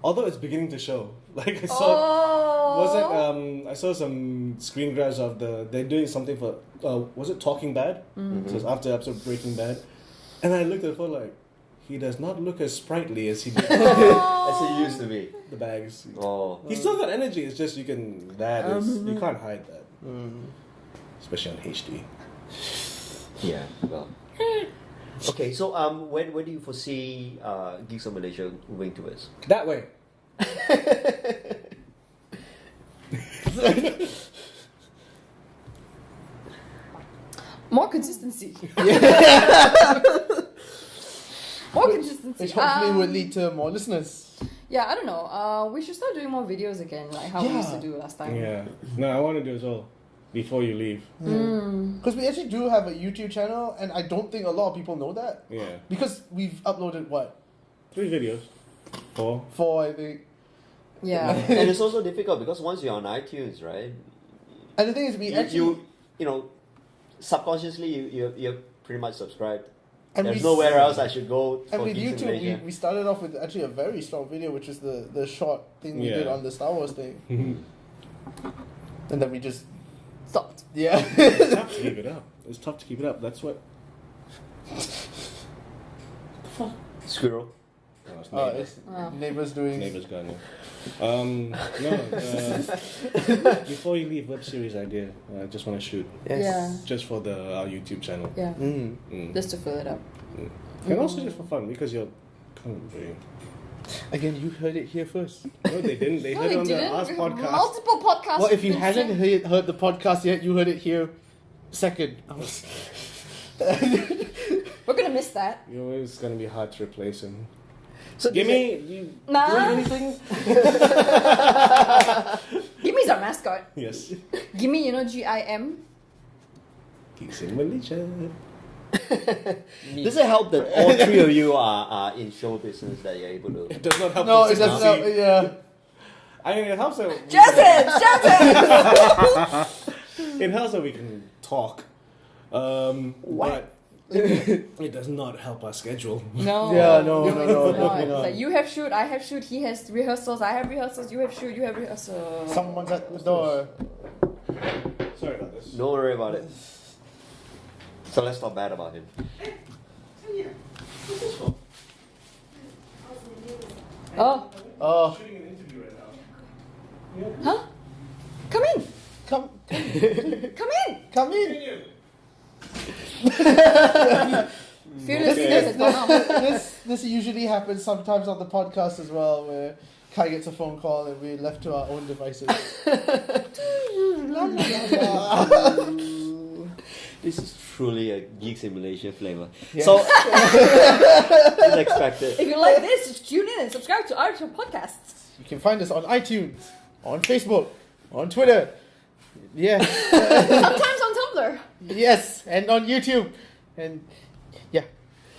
Although it's beginning to show. Like I saw I saw some screen grabs of they're doing something for was it Talking Bad? So it's after episode of Breaking Bad. And I looked at the phone like, he does not look as sprightly as he did. As he used to be. The bags. Oh. He's still got energy, it's just you can't hide that. Especially on HD. Yeah, well. Okay, so when do you foresee Geeks of Malaysia moving towards? That way. More consistency. More consistency. Which hopefully would lead to more listeners. Yeah, I don't know. We should start doing more videos again, like how we used to do last time. Yeah. No, I want to do as well. Before you leave. Because we actually do have a YouTube channel, and I don't think a lot of people know that. Yeah. Because we've uploaded, 3 videos. 4. 4, I think. Yeah. And it's also difficult because once you're on iTunes, right? And the thing is, you subconsciously you're pretty much subscribed. And there's nowhere else I should go for and with Geeks in YouTube, Malaysia. we started off with actually a very strong video, which is the short thing we did on the Star Wars thing. And then we just stopped. Yeah. It's tough to keep it up. It's tough to keep it up. That's what... Squirrel. No, it's neighbors doing... Neighbors gone, before you leave, web series idea. I just want to shoot. Yes. Yeah. Just for our YouTube channel. Yeah. Just to fill it up. And also just for fun, because you're kind of very... Again, you heard it here first. No, they didn't. They heard it on the last podcast. Multiple podcasts. Well, if you hadn't heard the podcast yet, you heard it here second. We're gonna miss that. You know, it's going to be hard to replace him. So Gimme, Nah. doing anything? Gimmy's our mascot. Yes. Gimme, GIM. Geeks in Malaysia. Does it help that all 3 of you are in show business that you're able to? It does not help. No, it doesn't help. Yeah. I mean, it helps that it helps that we can talk. But it does not help our schedule. No. Yeah, no. It's like you have shoot, I have shoot, he has rehearsals, I have rehearsals, you have shoot, you have rehearsals. Someone's at the door. Sorry about this. Don't worry about it. So let's talk bad about him. Oh. Oh. Shooting an interview right now. Huh? Come in. Come in. Come in. This usually happens sometimes on the podcast as well, where Kai gets a phone call and we're left to our own devices. This is truly a Geeks in Malaysia flavor. Yeah. So, it's expected. If you like this, just tune in and subscribe to our podcasts. You can find us on iTunes, on Facebook, on Twitter. Yeah. Sometimes on Tumblr. Yes, and on YouTube. And yeah.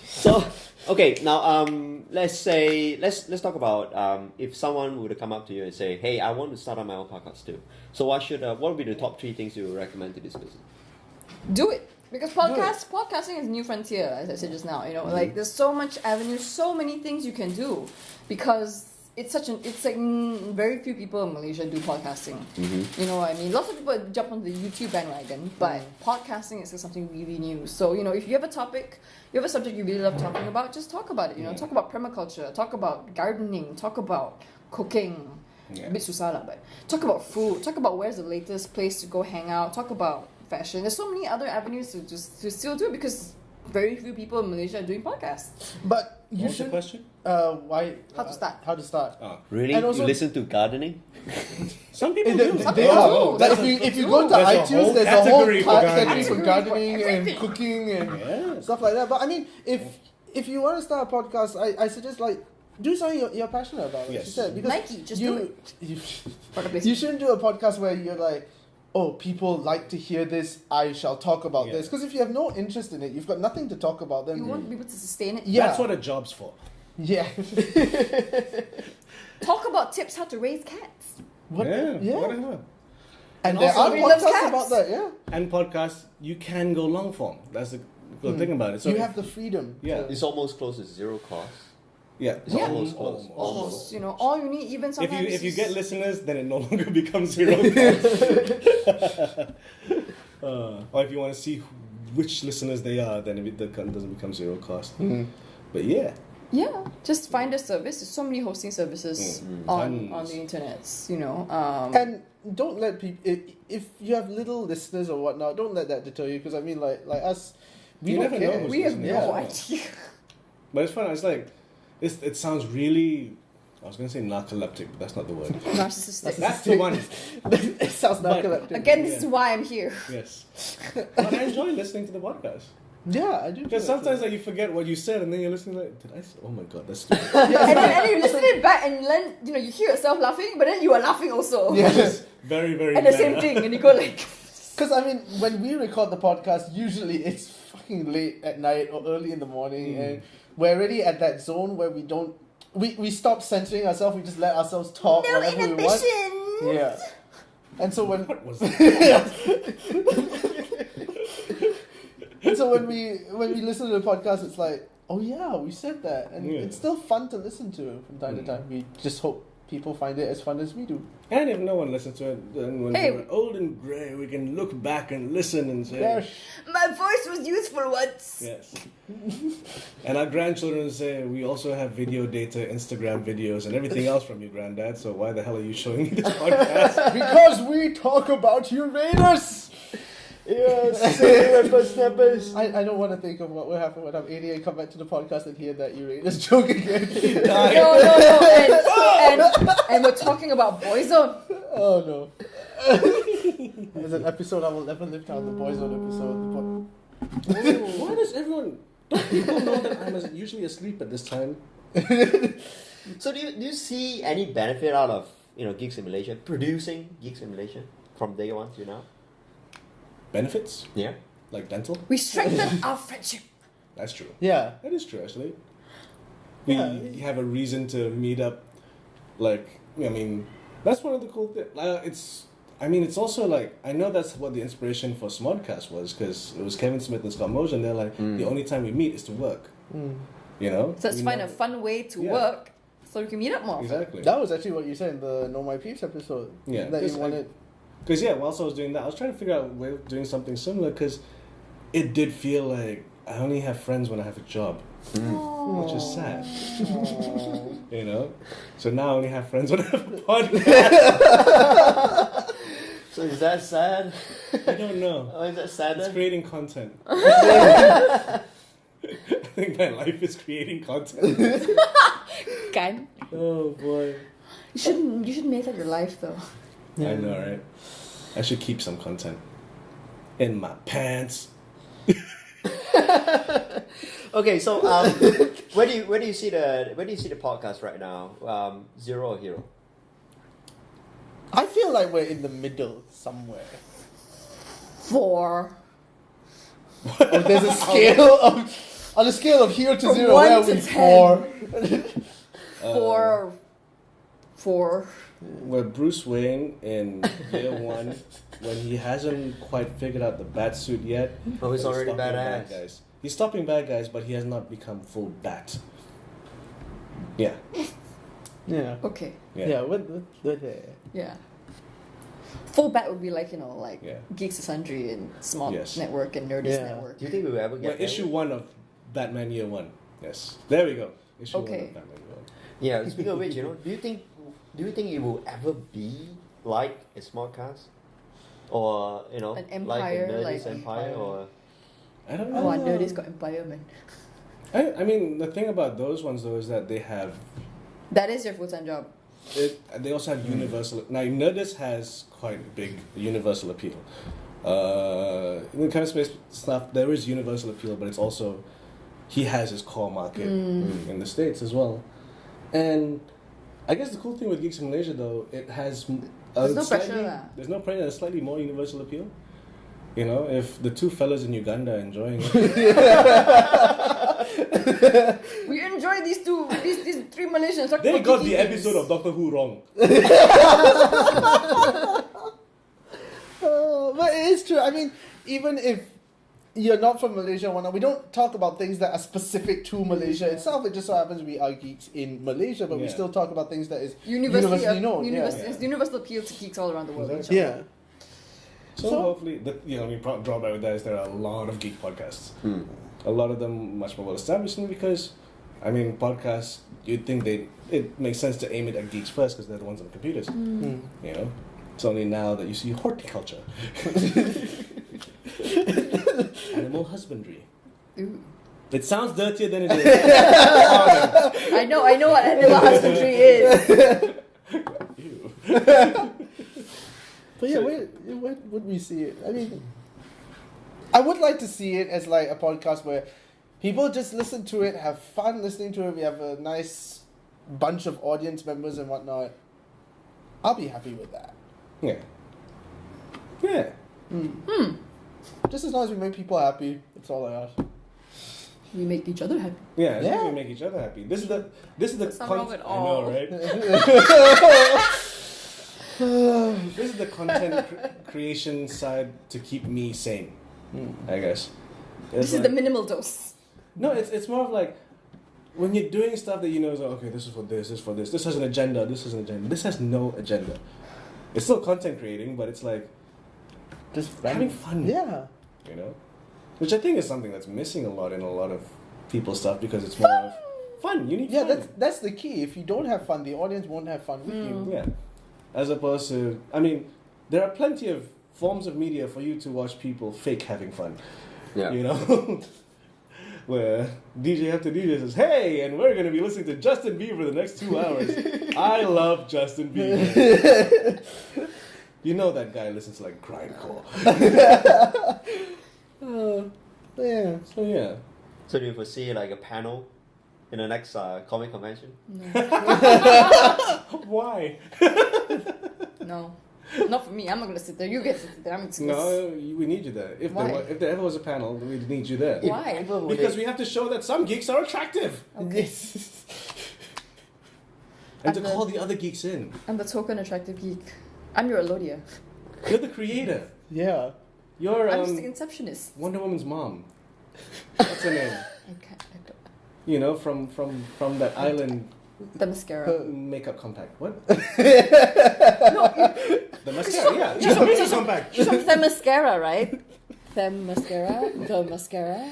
So, okay, now let's talk about if someone were to come up to you and say, "Hey, I want to start on my own podcast too." So what would be the top 3 things you would recommend to this person? Do it. Because podcasting is a new frontier, as I said just now. Like there's so much avenue, so many things you can do. Because it's like very few people in Malaysia do podcasting. Mm-hmm. You know what I mean? Lots of people jump on the YouTube bandwagon, but podcasting is something really new. So if you have a topic, you have a subject you really love talking about, just talk about it. Talk about permaculture, talk about gardening, talk about cooking. Yeah. A bit susah lah, but talk about food, talk about where's the latest place to go hang out, talk about fashion. There's so many other avenues to still do it because very few people in Malaysia are doing podcasts. But you What's the should. question? Why? How to start? How to start? Oh. Really? And also- you listen to gardening? Some people They, do. they Oh, are. that's Like if you what go to There's a iTunes, whole there's a whole category for category for gardening. gardening and Everything. cooking and Yeah. stuff like that. But I mean, if you want to start a podcast, I suggest like do something you're passionate about. Like Yes. you said, because Nike, just do it. You shouldn't do a podcast where you're like, oh, people like to hear this, I shall talk about Yeah. this. Because if you have no interest in it, you've got nothing to talk about. Then You want people to sustain it. Yeah. That's what a job's for. yeah. Talk about tips how to raise cats. Yeah. Whatever. And And there also are we love podcasts cats. about that. Yeah. And podcasts, you can go long form. That's the good thing about it. So you if- have the freedom. Yeah. It's almost close to zero cost. yeah, It's Yeah. almost close. Almost, all you need, even If sometimes. you get listeners, then it no longer becomes zero cost. Or if you want to see which listeners they are, then it doesn't become zero cost. But yeah, Yeah, just find a service. There's so many hosting services on Tons. the internet. And don't let people. If you have little listeners or whatnot, don't let that deter you. Because I mean, like us, we You don't never know care. who's we have listening. no Yeah. idea. but it's fun. It's like it sounds really. I was gonna say narcoleptic, but that's not the word. Narcissistic. That's the one. It sounds But- narcoleptic. Again, this is Yeah. why I'm here. Yes, but I enjoy listening to the podcast Yeah, I do. because feel sometimes that like you forget what you said, and then you're listening like, did I? Say, oh my god, that's stupid. and you listen it back and then you hear yourself laughing, but then you are laughing also. Yeah. Just very very. At the meta. same thing, and you go like, Because I mean, when we record the podcast, usually it's fucking late at night or early in the morning, and we're already at that zone where we don't. We stop censoring ourselves. We just let ourselves talk no whenever we want. inhibition. Yeah. And so when What was that? and so when we listen to the podcast, it's like, oh yeah, we said that, and Yeah. it's still fun to listen to from time to time. We just hope people find it as fun as we do. And if no one listens to it, then when Hey. we're old and grey, we can look back and listen and say, Yeah. My voice was useful once. yes. And our grandchildren say, we also have video data, Instagram videos, and everything else from you, Granddad, so why the hell are you showing me this podcast? Because we talk about Uranus. Yes, whippersnappers. I don't want to think of what will happen when I'm 80 and come back to the podcast and hear that Uranus joke again. No, and we're talking about Boyzone. Oh no. There's an episode I will never live down, the Boyzone episode. Why does everyone... Don't people know that I'm usually asleep at this time? So do you see any benefit out of Geeks in Malaysia, producing Geeks in Malaysia from day one to now? Benefits? Yeah. Like dental? We strengthened our friendship. That's true. Yeah. That is true, actually. We Yeah. have a reason to meet up. Like, I mean, that's one of the cool things. It's also like, I know that's what the inspiration for Smodcast was, because it was Kevin Smith and Scott Moser, and they're like, the only time we meet is to work. You know? So let's We find know- a fun way to Yeah. work so we can meet up more. Exactly. That was actually what you said in the Know My Peeps episode. Yeah, That 'cause you wanted. Because, yeah, whilst I was doing that, I was trying to figure out a way of doing something similar, because it did feel like I only have friends when I have a job, which is sad. You know? So now I only have friends when I have a podcast. So is that sad? I don't know. Oh, is that sad? It's then? creating content. I think my life is creating content. Kan? Oh boy. You should make that your life though. I know, right? I should keep some content in my pants. Okay, so where do you see the podcast right now? Zero or Hero? I feel like we're in the middle somewhere. 4. Oh, there's a scale of on a scale of 0 to From 0. 1 Where are to we? 10. 4. 4. We're Bruce Wayne in year 1 when he hasn't quite figured out the bat suit yet. Oh, he's but already stopping bad badass. guys. He's stopping bad guys, but he has not become full bat. Yeah. Yeah. Okay. Yeah. With Yeah. Full bat would be like, like Yeah. Geeks and Sundry and Smart Yes. Network and Nerdist Yeah. Network. Do you think we will ever Well, get there? issue 1 of Batman Year 1. Yes. There we go. Issue 1 Okay. of Batman Year 1. Yeah. Speaking of which, do you think it will ever be like a smart cast, or An like empire, a Nerdist like empire, or I don't oh, know. Nerdist got Empire, man. I mean, the thing about those ones though is that they have That is your full-time job. they also have universal. Now, Nerdist has quite big universal appeal. In the kind of space stuff, there is universal appeal, but it's also he has his core market in the States as well. And I guess the cool thing with Geeks in Malaysia though, it has There's no pressure, lah. There's no pressure. There's slightly more universal appeal. If the two fellas in Uganda are enjoying it. We enjoy these three Malaysians. They got the episode of Doctor Who wrong. But it is true. I mean, even if you're not from Malaysia, we don't talk about things that are specific to Malaysia itself. It just so happens we are geeks in Malaysia, but we still talk about things that is universally known. It's universal appeal to geeks all around the world. Exactly. Yeah. So hopefully, the drawback with that is there are a lot of geek podcasts. A lot of them much more well established, because, I mean, podcasts, you'd think it makes sense to aim it at geeks first because they're the ones on the computers. It's only now that you see horticulture, animal husbandry. Ooh. It sounds dirtier than it is. I know what animal husbandry is. Ew. But yeah, where would we see it? I mean, I would like to see it as like a podcast where people just listen to it, have fun listening to it. We have a nice bunch of audience members and whatnot. I'll be happy with that. Yeah. Yeah. Just as long as we make people happy, that's all I ask. We make each other happy. Yeah, as long as Yeah. we make each other happy. This is the That's not wrong at all. I know, right? This is the content creation side to keep me sane, I guess. This is the minimal dose. No, it's more of like when you're doing stuff that is like, okay, this is for this, this is for this. This has an agenda. This has an agenda. This has no agenda. It's still content creating, but it's like Just having fun. Yeah. Which I think is something that's missing a lot in a lot of people's stuff because it's more of fun. You need Yeah, fun. that's the key. If you don't have fun, the audience won't have fun with you. Yeah. As opposed to, I mean, there are plenty of forms of media for you to watch people fake having fun. Yeah. Where DJ after DJ says, hey, and we're going to be listening to Justin Bieber the next 2 hours. I love Justin Bieber. That guy listens to like grindcore. Yeah. So yeah. So do you foresee like a panel in the next comic convention? Why? No. Not for me. I'm not going to sit there. You get to sit there. I'm just gonna No, we need you there. If Why? if there ever was a panel, we'd need you there. Why? Because we have to show that some geeks are attractive. Yes. And to And the- call the other geeks in. I'm the token attractive geek. I'm your Elodia. You're the creator. Yeah. You're I'm just the inceptionist. Wonder Woman's mom. What's her name? I don't. From that island The mascara. makeup compact. What? No, The mascara, yeah. She's a makeup compact. she's from Themyscira, right? Themyscira? The mascara?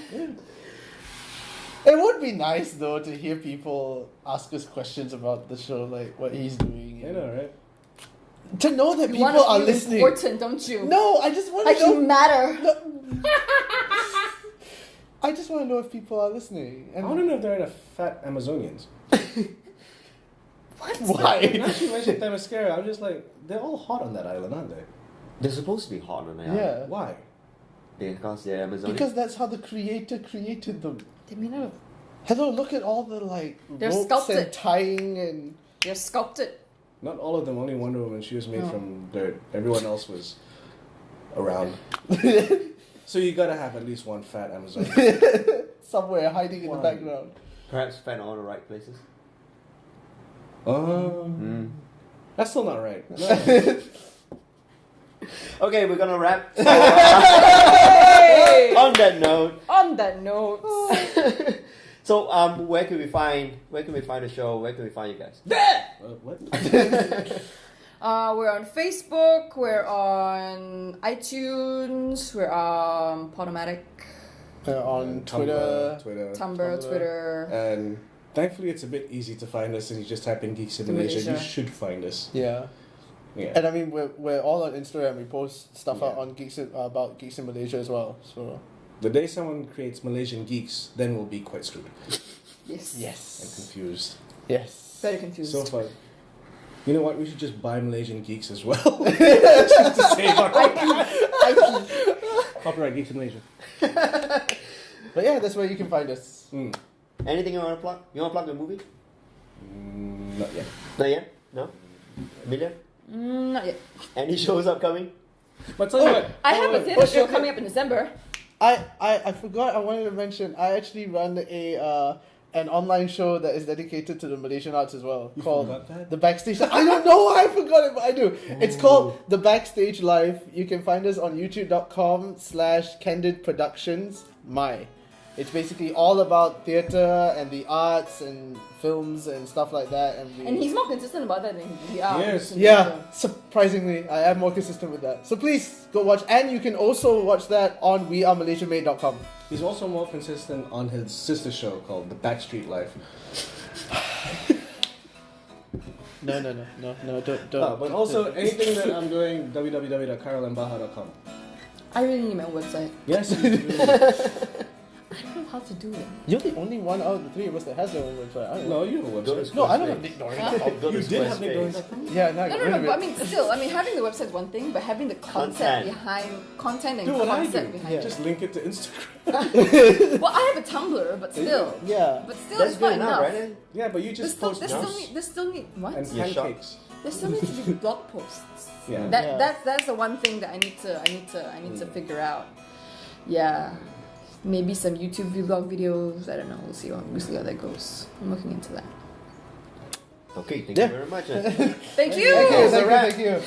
It would be nice though to hear people ask us questions about the show, like what he's doing. I know, right? To know that You people want to are feel listening. important, don't you? No, I just want Like to you know. matter. I just want to know if people are listening. I And want to know if there are enough fat Amazonians. What? why? Now you mentioned Themyscira, I'm just like, they're all hot on that island, aren't they? They're supposed to be hot on the island. Yeah. Why? Because they're Amazonian. Because that's how the creator created them. They made out of. Hello, look at all the They're ropes sculpted. and tying and. They're sculpted. Not all of them, only Wonder Woman. She was made Oh. from dirt. Everyone else was around. So you gotta have at least one fat Amazonian. Somewhere hiding in the Why? background. Perhaps fat all the right places. That's still not right. No. Okay, we're gonna wrap. So, Hey! on that note, On that note. So where can we find the show? Where can we find you guys? What? We're on Facebook, we're on iTunes, we're on Podomatic, on Twitter, Tumblr, Twitter. And thankfully it's a bit easy to find us, and you just type in Geeks in Malaysia. Malaysia. You should find us. Yeah. Yeah. And I mean, we're all on Instagram. We post stuff out on about Geeks in Malaysia as well. So The day someone creates Malaysian Geeks, then we'll be quite screwed Yes. and confused. Yes. Very confused. So far. You know what? We should just buy Malaysian Geeks as well. Just to save our copyright Geeks in Malaysia. But yeah, that's where you can find us. Anything you want to plug? You want to plug the movie? Not yet. Not yet? No? Amelia? Not yet. Any shows upcoming? But tell you what. I have a theatre show coming up in December. I forgot. I wanted to mention. I actually run an online show that is dedicated to the Malaysian arts as well. You called forgot that? The Backstage. I don't know why I forgot it, but I do. It's called The Backstage Live. You can find us on youtube.com/Candid Productions. It's basically all about theatre and the arts and films and stuff like that. And he's more consistent about that than we are. Yes. Yeah, surprisingly, I am more consistent with that. So please go watch, and you can also watch that on wearemalaysianmade.com. He's also more consistent on his sister show called The Backstreet Life. No, don't. But also anything that I'm doing, www.KhairilMBahar.com. I really need my own website. Yes. I don't know how to do it. You're the only one out of the three of us that has their own website. I don't know. No, you have a website. No, I don't have Nick Dorian. You did have Nick Dorian. Yeah, no, But I mean, still, having the website is one thing, but having the content and Do what I concept do. behind it. Just link it to Instagram. Well, I have a Tumblr, but still. Yeah. But still, That's it's not good enough, enough. right? Yeah, but you just post There still need what? and Yeah, pancakes. There still needs to be blog posts. Yeah. That's the one thing that I need to figure out. Yeah. Maybe some YouTube vlog videos. I don't know. We'll see how that goes. I'm looking into that. Okay, thank you very much. Thank you. Thank you.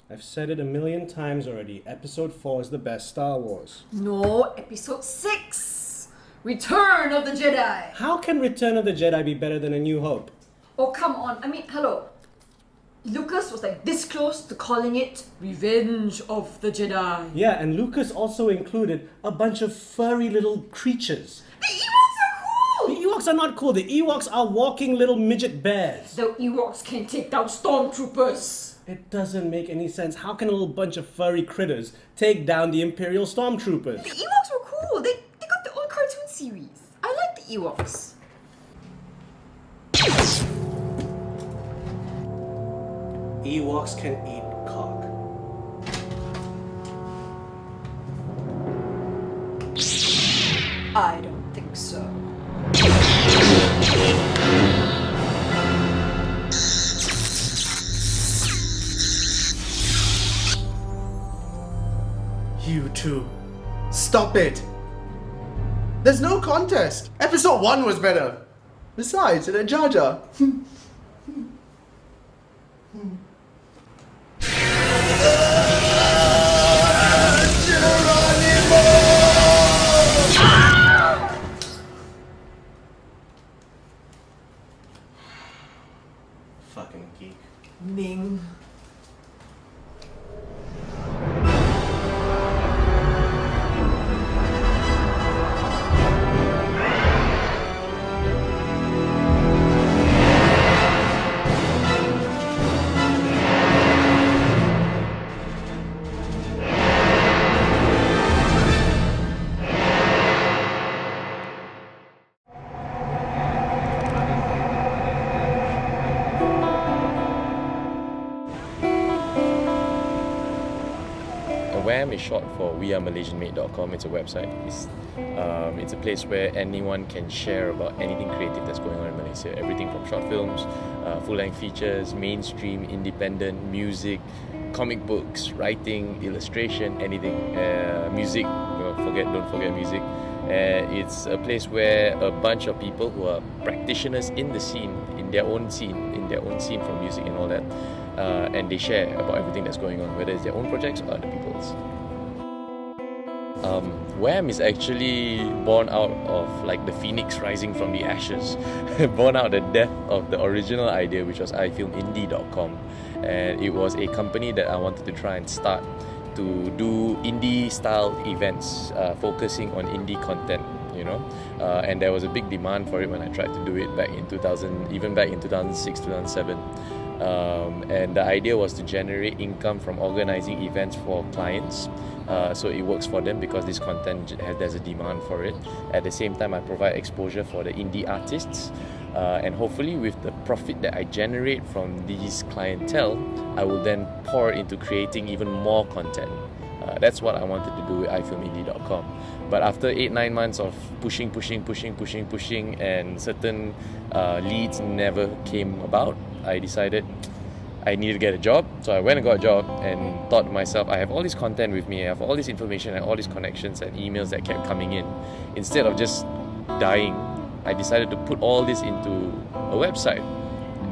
I've said it a million times already. Episode 4 is the best Star Wars. No, episode 6. Return of the Jedi. How can Return of the Jedi be better than A New Hope? Oh, come on. I mean, hello. Lucas was like this close to calling it Revenge of the Jedi. Yeah, and Lucas also included a bunch of furry little creatures. The Ewoks are cool! The Ewoks are not cool. The Ewoks are walking little midget bears. The Ewoks can take down stormtroopers. It doesn't make any sense. How can a little bunch of furry critters take down the Imperial Stormtroopers? The Ewoks were cool. They got their own cartoon series. I like the Ewoks. Ewoks can eat cock. I don't think so. You two. Stop it. There's no contest. Episode 1 was better. Besides, it had Jar Jar. Fucking geek. Ming. WAM is short for wearemalaysianmade.com. It's a website. It's a place where anyone can share about anything creative that's going on in Malaysia. Everything from short films, full-length features, mainstream, independent, music, comic books, writing, illustration, anything. Music, don't forget music. It's a place where a bunch of people who are practitioners in the scene, in their own scene from music and all that, and they share about everything that's going on, whether it's their own projects or other people's. Wham is actually born out of like the phoenix rising from the ashes, born out the death of the original idea, which was ifilmindie.com, and it was a company that I wanted to try and start to do indie style events, focusing on indie content, you know, and there was a big demand for it when I tried to do it back in 2000, even back in 2006, 2007. And the idea was to generate income from organizing events for clients, so it works for them because this content there's a demand for it. At the same time, I provide exposure for the indie artists, and hopefully with the profit that I generate from these clientele, I will then pour into creating even more content. That's what I wanted to do with ifilmindie.com. But after 8-9 months of pushing, and certain leads never came about, I decided I needed to get a job. So I went and got a job and thought to myself, I have all this content with me, I have all this information and all these connections and emails that kept coming in. Instead of just dying, I decided to put all this into a website.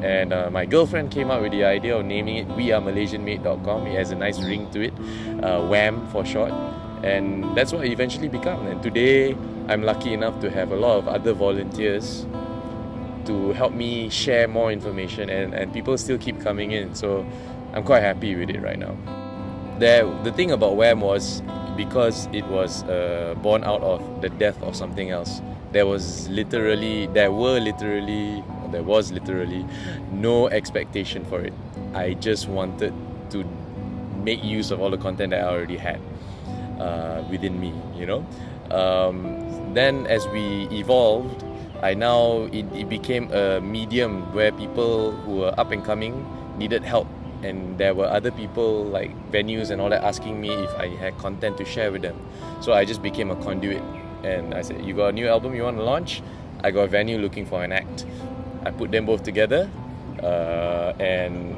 And my girlfriend came up with the idea of naming it wearemalaysianmade.com. It has a nice ring to it, WHAM for short. And that's what it eventually became. And today, I'm lucky enough to have a lot of other volunteers to help me share more information, and people still keep coming in. So I'm quite happy with it right now. The thing about WHAM was, because it was born out of the death of something else, there was literally no expectation for it. I just wanted to make use of all the content that I already had within me, you know. Then as we evolved, it became a medium where people who were up and coming needed help, and there were other people like venues and all that asking me if I had content to share with them. So I just became a conduit, and I said, you got a new album you want to launch? I got a venue looking for an act. I put them both together, and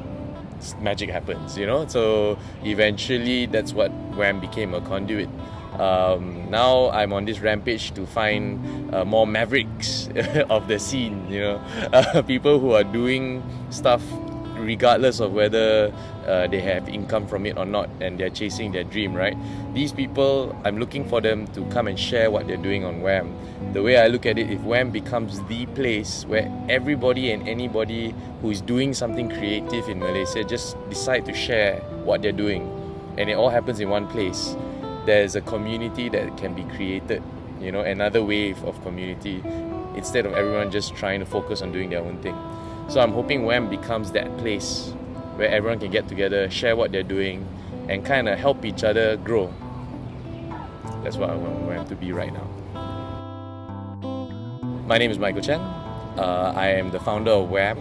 magic happens, you know. So eventually that's what WHAM became, a conduit. Now I'm on this rampage to find more mavericks of the scene, you know, people who are doing stuff regardless of whether they have income from it or not, and they're chasing their dream, right? These people, I'm looking for them to come and share what they're doing on WHAM. The way I look at it, if WHAM becomes the place where everybody and anybody who is doing something creative in Malaysia just decide to share what they're doing, and it all happens in one place, there's a community that can be created, you know, another wave of community, instead of everyone just trying to focus on doing their own thing. So I'm hoping WHAM becomes that place where everyone can get together, share what they're doing, and kind of help each other grow. That's what I want WHAM to be right now. My name is Michael Chen. I am the founder of WHAM.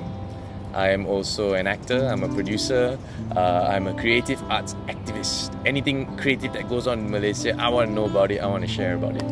I am also an actor, I'm a producer, I'm a creative arts activist. Anything creative that goes on in Malaysia, I want to know about it, I want to share about it.